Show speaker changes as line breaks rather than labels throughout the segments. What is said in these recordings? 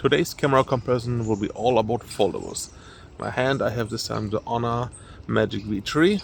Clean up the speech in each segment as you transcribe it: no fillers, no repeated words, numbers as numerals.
Today's camera comparison will be all about foldables. In my hand I have this time the Honor Magic V3.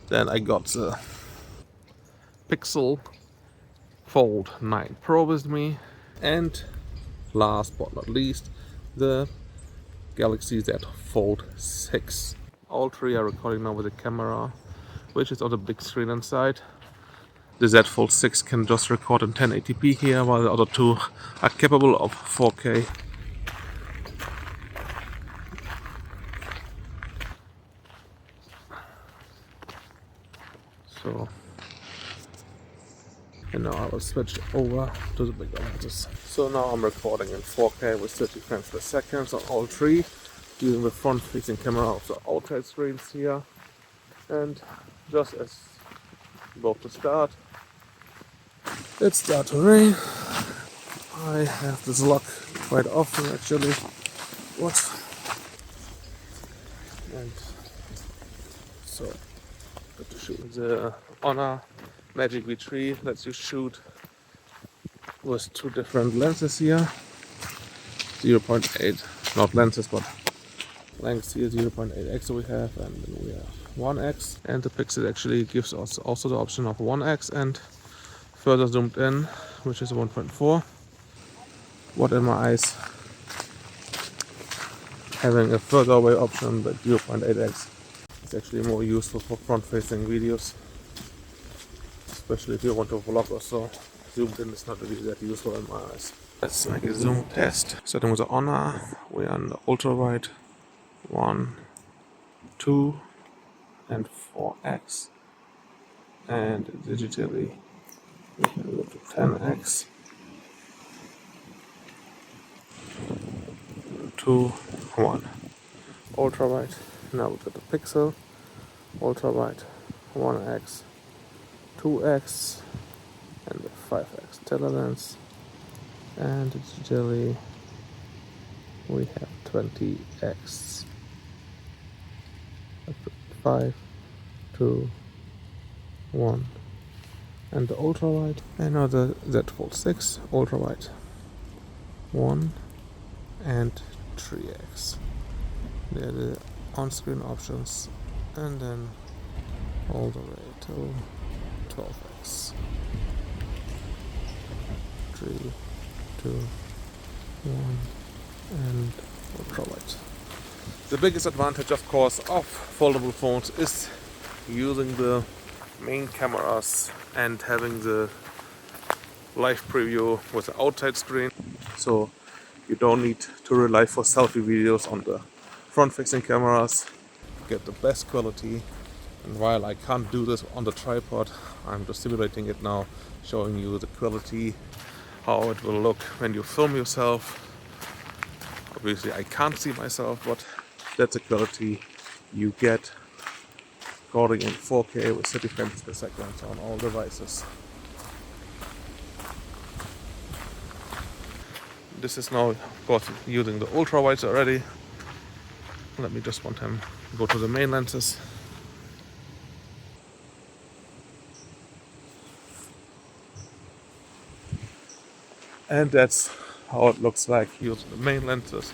Then I got the Pixel Fold 9 Pro with me. And last but not least, the Galaxy Z Fold6. All three are recording now with the camera, which is on the big screen inside. The Z Fold6 can just record in 1080p here, while the other two are capable of 4K. So, and now I will switch over to the bigger lenses. So now I'm recording in 4K with 30 frames per second on all three, using the front-facing camera of the outside screens here. And just as about to start, it starts to rain. I have this lock quite often actually. And so, got to shoot the Honor Magic V3 lets you shoot with two different lenses here. 0.8, not lenses but lengths here, 0.8x we have, and then we have 1x, and the Pixel actually gives us also the option of 1x and further zoomed in, which is 1.4. What in my eyes, having a further away option but 0.8x is actually more useful for front-facing videos, especially if you want to vlog or so. Zoomed in is not really that useful in my eyes. Let's make a zoom test. Starting with the Honor, we are on the ultra wide 1, 2, and 4x, and digitally we can go to 10x, 2, 1. Ultra wide. Now we got the Pixel, ultra wide 1x, 2x, and the 5x telelens, and digitally we have 20x. 5, 2, 1, and the ultra wide. And now the Z Fold6 ultra wide 1 and 3x. They're the on-screen options, and then all the way to 12x. 3, 2, 1, and ultra wide. The biggest advantage, of course, of foldable phones is using the main cameras and having the live preview with the outside screen. So you don't need to rely for selfie videos on the front-facing cameras. Get the best quality. And while I can't do this on the tripod, I'm just simulating it now, showing you the quality, how it will look when you film yourself. Obviously I can't see myself, but that's the quality you get recording in 4K with 30 frames per second on all devices. This is now, of course, using the ultra wides already. Let me just one time go to the main lenses. And that's how it looks like using the main lenses.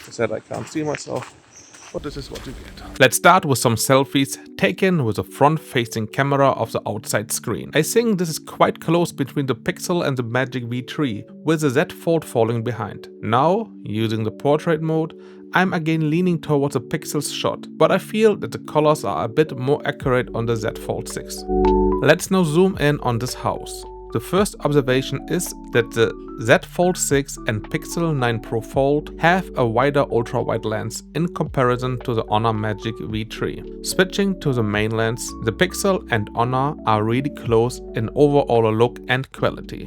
I said I can't see myself, but this is what you get. Let's start with some selfies taken with the front-facing camera of the outside screen. I think this is quite close between the Pixel and the Magic V3, with the Z Fold falling behind. Now, using the portrait mode, I'm again leaning towards the Pixel's shot, but I feel that the colors are a bit more accurate on the Z Fold6. Let's now zoom in on this house. The first observation is that the Z Fold6 and Pixel 9 Pro Fold have a wider ultra-wide lens in comparison to the Honor Magic V3. Switching to the main lens, the Pixel and Honor are really close in overall look and quality.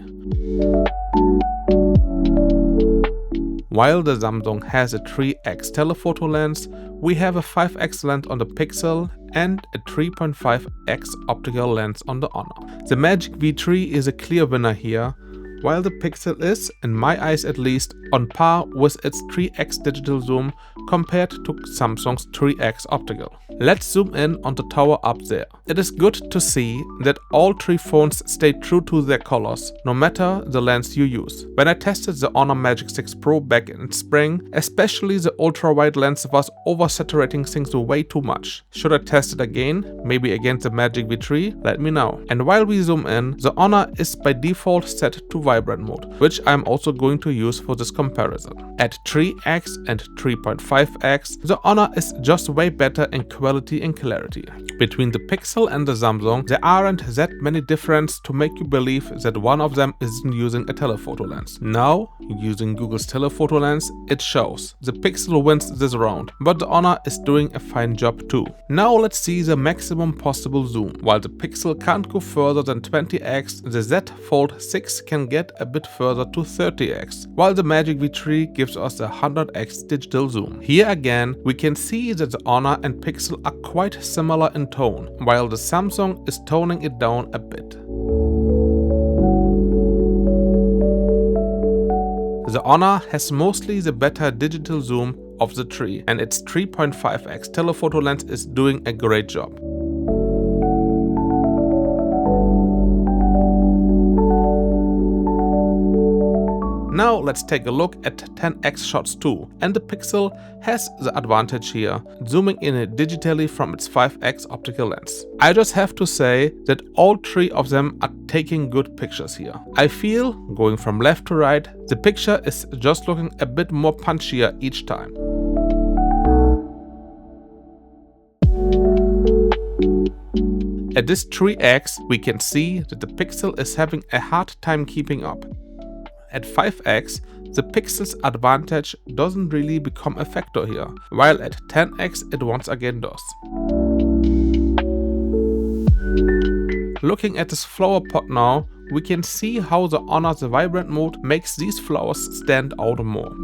While the Samsung has a 3x telephoto lens, we have a 5x lens on the Pixel and a 3.5x optical lens on the Honor. The Magic V3 is a clear winner here, while the Pixel is, in my eyes at least, on par with its 3x digital zoom compared to Samsung's 3x optical. Let's zoom in on the tower up there. It is good to see that all three phones stay true to their colors, no matter the lens you use. When I tested the Honor Magic 6 Pro back in spring, especially the ultra-wide lens was oversaturating things way too much. Should I test it again, maybe against the Magic V3? Let me know. And while we zoom in, the Honor is by default set to vibrant mode, which I'm also going to use for this comparison. At 3x and 3.5x, the Honor is just way better in quality and clarity. Between the Pixel and the Samsung, there aren't that many differences to make you believe that one of them isn't using a telephoto lens. Now, using Google's telephoto lens, it shows. The Pixel wins this round, but the Honor is doing a fine job too. Now let's see the maximum possible zoom. While the Pixel can't go further than 20x, the Z Fold6 can get a bit further to 30x, while the Magic V3 gives us a 100x digital zoom. Here again, we can see that the Honor and Pixel are quite similar in tone, while the Samsung is toning it down a bit. The Honor has mostly the better digital zoom of the three, and its 3.5x telephoto lens is doing a great job. Now let's take a look at 10x shots too, and the Pixel has the advantage here, zooming in digitally from its 5x optical lens. I just have to say that all three of them are taking good pictures here. I feel, going from left to right, the picture is just looking a bit more punchier each time. At this 3x, we can see that the Pixel is having a hard time keeping up. At 5x, the Pixel's advantage doesn't really become a factor here, while at 10x it once again does. Looking at this flower pot now, we can see how the Honor the vibrant mode makes these flowers stand out more.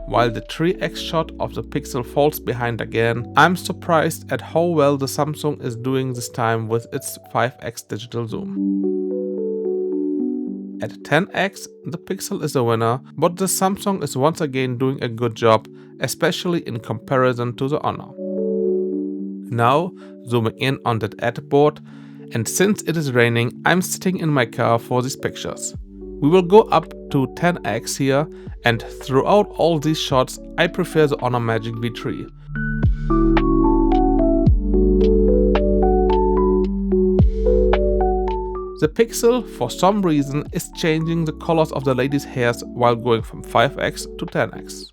While the 3x shot of the Pixel falls behind again, I'm surprised at how well the Samsung is doing this time with its 5x digital zoom. At 10x, the Pixel is a winner, but the Samsung is once again doing a good job, especially in comparison to the Honor. Now, zooming in on that ad board, and since it is raining, I'm sitting in my car for these pictures. We will go up to 10x here, and throughout all these shots, I prefer the Honor Magic V3. The Pixel, for some reason, is changing the colors of the ladies' hairs while going from 5x to 10x.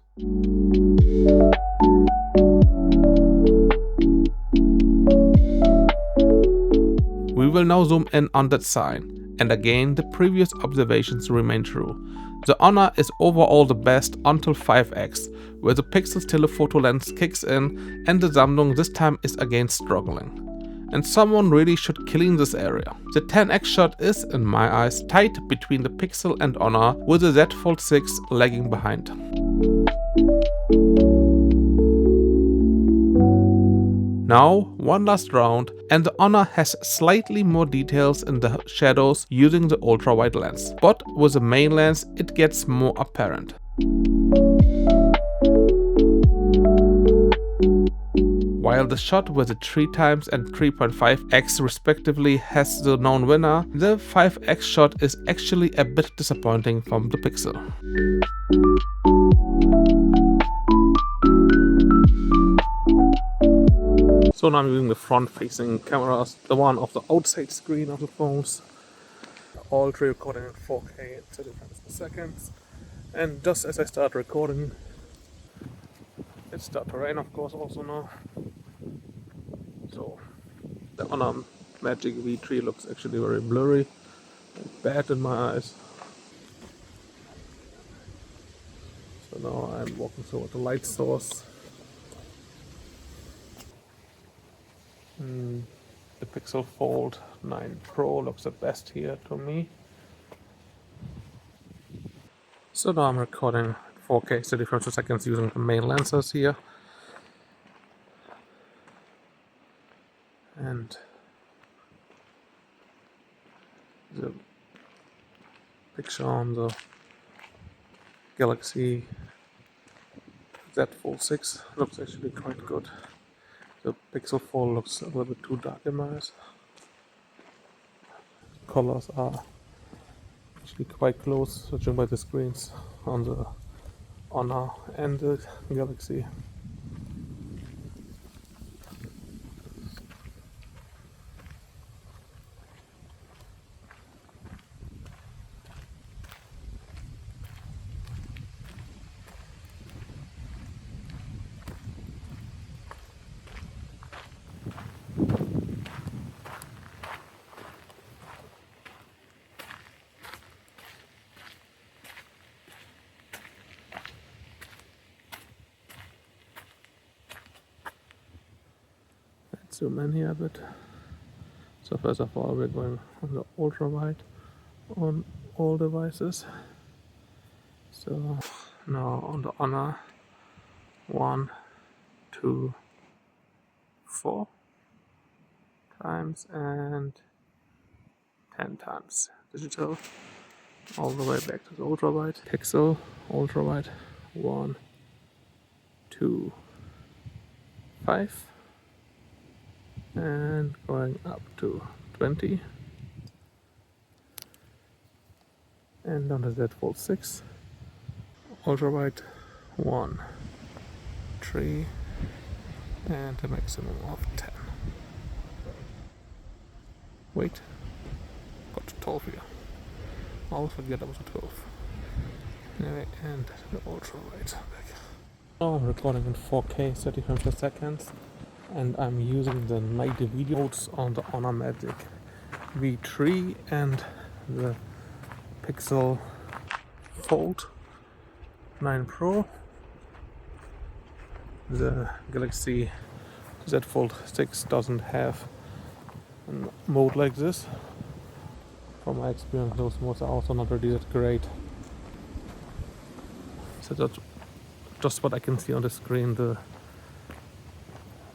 We will now zoom in on that sign. And again, the previous observations remain true. The Honor is overall the best until 5x, where the Pixel's telephoto lens kicks in and the Samsung this time is again struggling. And someone really should clean this area. The 10x shot is, in my eyes, tight between the Pixel and Honor, with the Z Fold6 lagging behind. Now, one last round, and the Honor has slightly more details in the shadows using the ultra-wide lens, but with the main lens it gets more apparent. While the shot with the 3x and 3.5x respectively has the known winner, the 5x shot is actually a bit disappointing from the Pixel. So now I'm using the front-facing cameras, the one of the outside screen of the phones. All three recording in 4K at 30 frames per second. And just as I start recording, it starts to rain, of course, also now. So the Honor Magic V3 looks actually very blurry and bad in my eyes. So now I'm walking toward the light source. The Pixel Fold 9 Pro looks the best here to me. So now I'm recording 4K 30 frames per second using the main lenses here. And the picture on the Galaxy Z Fold6 looks actually quite good. The Pixel 4 looks a little bit too dark in my eyes. Colors are actually quite close, judging by the screens on the Honor and the Galaxy. Let's zoom in here a bit. So first of all, we're going on the ultra wide on all devices. So now on the Honor, 1, 2, 4 times and 10 times digital, all the way back to the ultra wide. Pixel ultra wide, 1, 2, 5, and going up to 20. And on the Z Fold 6, ultra wide, 1, 3, and a maximum of 10. Wait, got to 12 here. I'll forget about the 12. Anyway, and the ultra wide. Now I'm recording in 4K 30 frames per second, and I'm using the night video modes on the Honor Magic V3 and the Pixel Fold 9 Pro. The Galaxy Z Fold 6 doesn't have a mode like this. From my experience, those modes are also not really that great. So that's just what I can see on the screen. The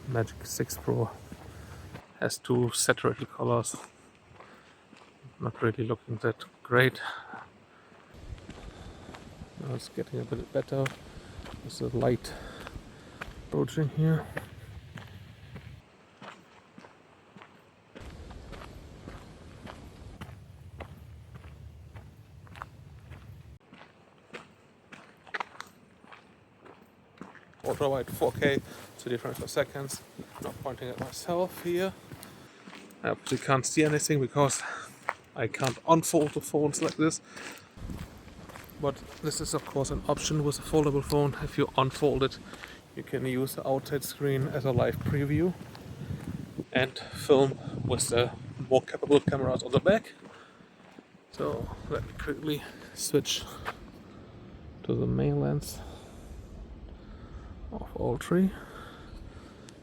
Magic 6 Pro has two saturated colors. Not really looking that great. Now it's getting a bit better. There's a light approaching here. Ultra wide 4K 30 frames per second. Not pointing at myself here. I obviously can't see anything because I can't unfold the phones like this. But this is of course an option with a foldable phone. If you unfold it, you can use the outside screen as a live preview and film with the more capable cameras on the back. So let me quickly switch to the main lens of all three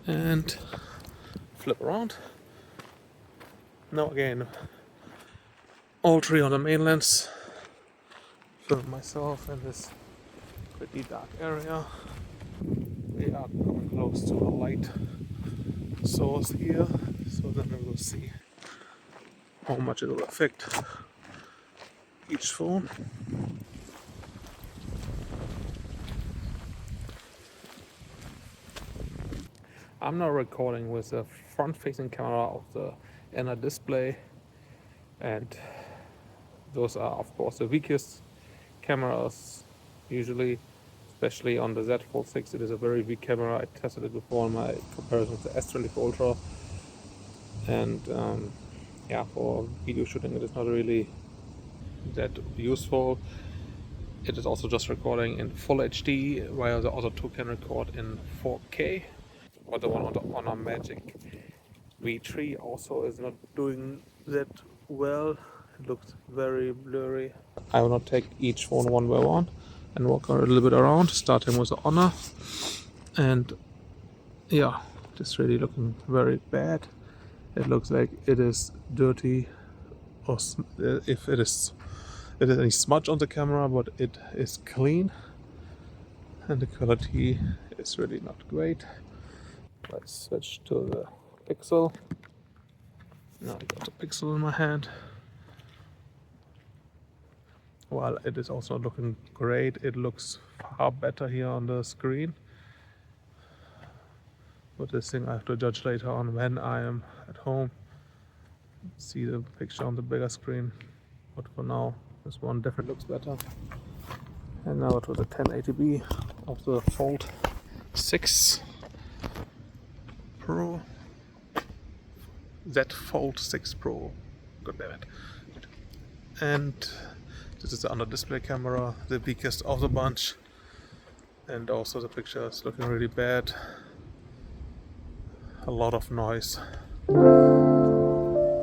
and flip around. Now again, all three on the main lens. Film myself in this pretty dark area. We are coming close to a light source here, so then we will see how much it will affect each phone. I'm now recording with the front-facing camera of the inner display, and those are of course the weakest cameras usually, especially on the Z Fold 6. It is a very weak camera. I tested it before in my comparison with the S24 Ultra, and yeah, for video shooting it is not really that useful. It is also just recording in full HD, while the other two can record in 4K. But the one on the Honor Magic V3 also is not doing that well. It looks very blurry. I will not take each phone one by one and walk a little bit around, starting with the Honor. And yeah, it's really looking very bad. It looks like it is dirty, or if it is any smudge on the camera, but it is clean, and the quality is really not great. Let's switch to the Pixel. Now I got the Pixel in my hand. while it is also not looking great, it looks far better here on the screen. But this thing I have to judge later on when I am at home. See the picture on the bigger screen. But for now, this one definitely looks better. And now to the 1080p of the Fold 6 Pro. Z Fold6 Pro. God damn it. And this is the under display camera, the weakest of the bunch. And also the picture is looking really bad. A lot of noise.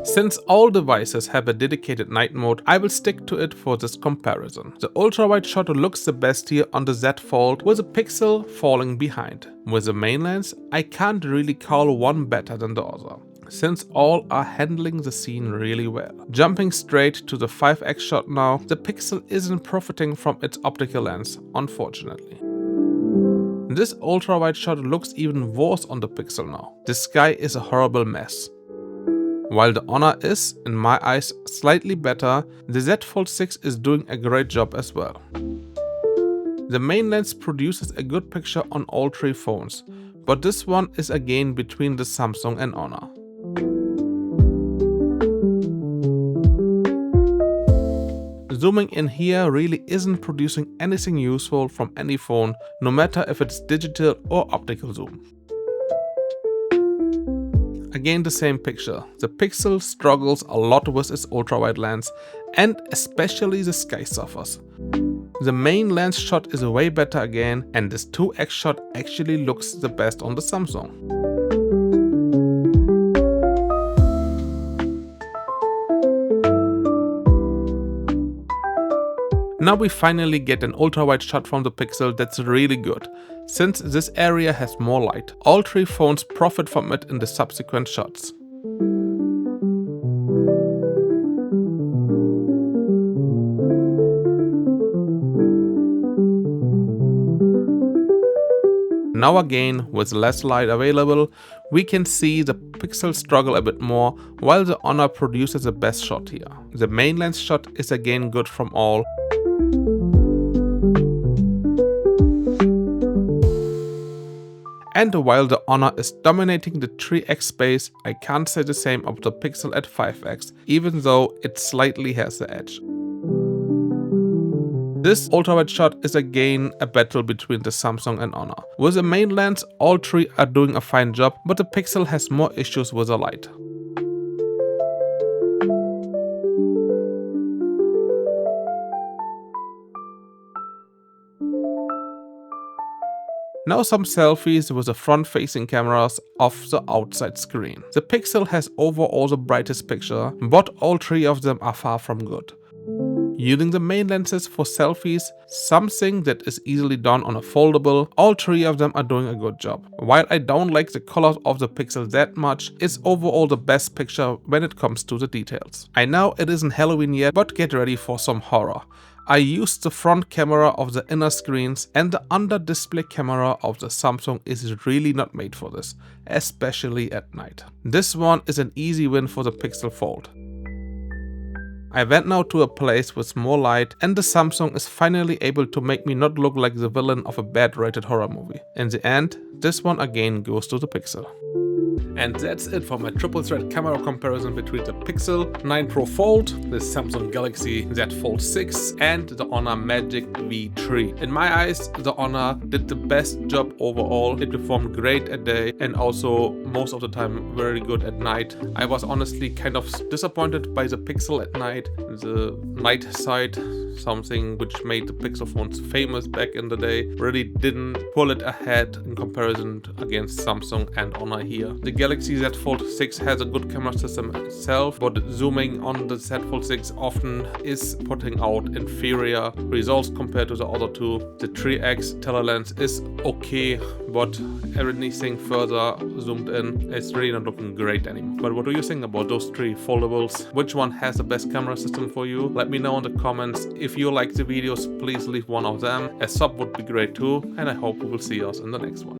Since all devices have a dedicated night mode, I will stick to it for this comparison. The ultra-wide shot looks the best here on the Z Fold, with a pixel falling behind. With the main lens, I can't really call one better than the other, since all are handling the scene really well. Jumping straight to the 5x shot now, the pixel isn't profiting from its optical lens, unfortunately. This ultra-wide shot looks even worse on the pixel now. The sky is a horrible mess. While the Honor is, in my eyes, slightly better, the Z Fold 6 is doing a great job as well. The main lens produces a good picture on all three phones, but this one is again between the Samsung and Honor. Zooming in here really isn't producing anything useful from any phone, no matter if it's digital or optical zoom. Again the same picture. The Pixel struggles a lot with its ultra-wide lens, and especially the sky suffers. The main lens shot is way better again, and this 2x shot actually looks the best on the Samsung. Now we finally get an ultra-wide shot from the Pixel that's really good, since this area has more light. All three phones profit from it in the subsequent shots. Now again, with less light available, we can see the Pixel struggle a bit more, while the Honor produces the best shot here. The main lens shot is again good from all. And while the Honor is dominating the 3x space, I can't say the same of the Pixel at 5x, even though it slightly has the edge. This ultra-wide shot is again a battle between the Samsung and Honor. With the main lens, all three are doing a fine job, but the Pixel has more issues with the light. Now some selfies with the front-facing cameras of the outside screen. The Pixel has overall the brightest picture, but all three of them are far from good. Using the main lenses for selfies, something that is easily done on a foldable, all three of them are doing a good job. While I don't like the colors of the Pixel that much, it's overall the best picture when it comes to the details. I know it isn't Halloween yet, but get ready for some horror. I used the front camera of the inner screens, and the under display camera of the Samsung is really not made for this, especially at night. This one is an easy win for the Pixel Fold. I went now to a place with more light, and the Samsung is finally able to make me not look like the villain of a bad rated horror movie. In the end, this one again goes to the Pixel. And that's it for my triple thread camera comparison between the Pixel 9 Pro Fold, the Samsung Galaxy Z Fold6 and the Honor Magic V3. In my eyes, the Honor did the best job overall. It performed great at day and also most of the time very good at night. I was honestly kind of disappointed by the Pixel at night. The night side, something which made the Pixel phones famous back in the day, really didn't pull it ahead in comparison against Samsung and Honor here. The Galaxy Z Fold 6 has a good camera system itself, but zooming on the Z Fold 6 often is putting out inferior results compared to the other two. The 3x telelens is okay, but everything further zoomed in is really not looking great anymore. But what do you think about those three foldables? Which one has the best camera system for you? Let me know in the comments. If you like the videos, please leave one of them. A sub would be great too, and I hope we will see us in the next one.